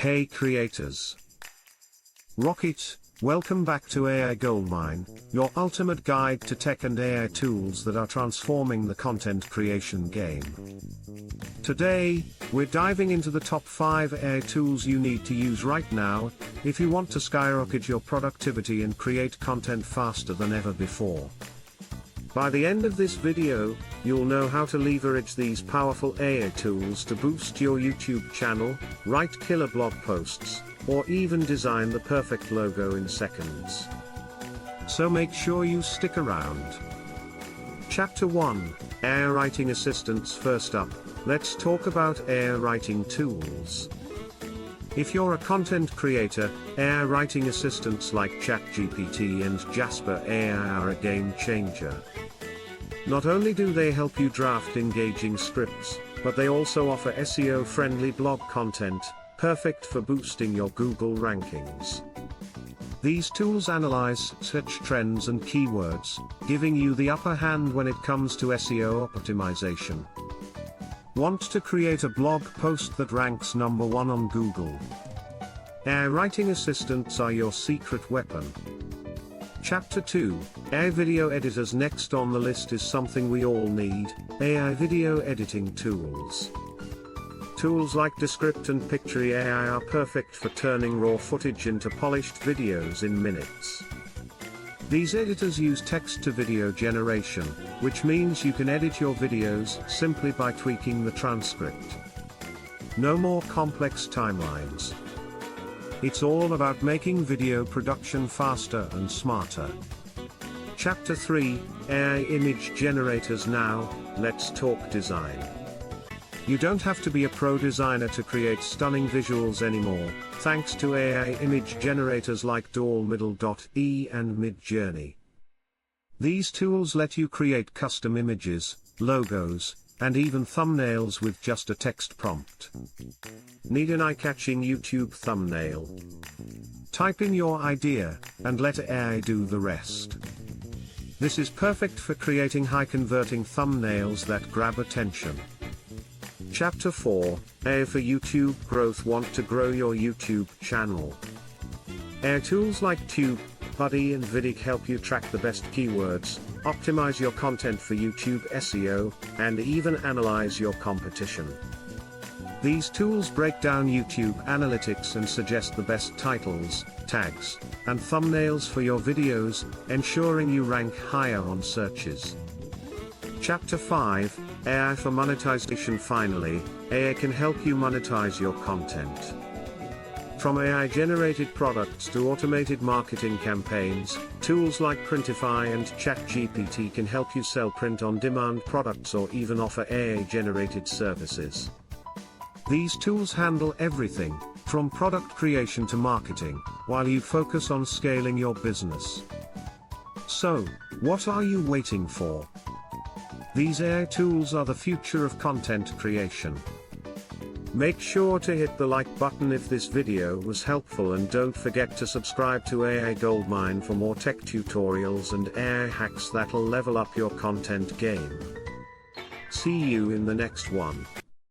Hey creators! Rocket, welcome back to AI Goldmine, your ultimate guide to tech and AI tools that are transforming the content creation game. Today, we're diving into the top 5 AI tools you need to use right now, if you want to skyrocket your productivity and create content faster than ever before. By the end of this video, you'll know how to leverage these powerful AI tools to boost your YouTube channel, write killer blog posts, or even design the perfect logo in seconds. So make sure you stick around. Chapter 1, AI Writing Assistants. First up, let's talk about AI writing tools. If you're a content creator, AI writing assistants like ChatGPT and Jasper AI are a game changer. Not only do they help you draft engaging scripts, but they also offer SEO-friendly blog content, perfect for boosting your Google rankings. These tools analyze search trends and keywords, giving you the upper hand when it comes to SEO optimization. Want to create a blog post that ranks number 1 on Google? AI writing assistants are your secret weapon. Chapter 2, AI video editors. Next on the list is something we all need, AI video editing tools. Tools like Descript and Picture AI are perfect for turning raw footage into polished videos in minutes. These editors use text-to-video generation, which means you can edit your videos simply by tweaking the transcript. No more complex timelines. It's all about making video production faster and smarter. Chapter 3, AI image generators. Now, let's talk design. You don't have to be a pro designer to create stunning visuals anymore, thanks to AI image generators like DALL, Middle.E and Midjourney. These tools let you create custom images, logos, and even thumbnails with just a text prompt. Need an eye-catching YouTube thumbnail? Type in your idea, and let AI do the rest. This is perfect for creating high-converting thumbnails that grab attention. Chapter 4, AI for YouTube growth. Want to grow your YouTube channel? AI tools like TubeBuddy and vidIQ help you track the best keywords, optimize your content for YouTube SEO, and even analyze your competition. These tools break down YouTube analytics and suggest the best titles, tags, and thumbnails for your videos, ensuring you rank higher on searches. Chapter 5, AI for monetization. Finally, AI can help you monetize your content. From AI-generated products to automated marketing campaigns, tools like Printify and ChatGPT can help you sell print-on-demand products or even offer AI-generated services. These tools handle everything, from product creation to marketing, while you focus on scaling your business. So, what are you waiting for? These AI tools are the future of content creation. Make sure to hit the like button if this video was helpful, and don't forget to subscribe to AI Goldmine for more tech tutorials and AI hacks that'll level up your content game. See you in the next one.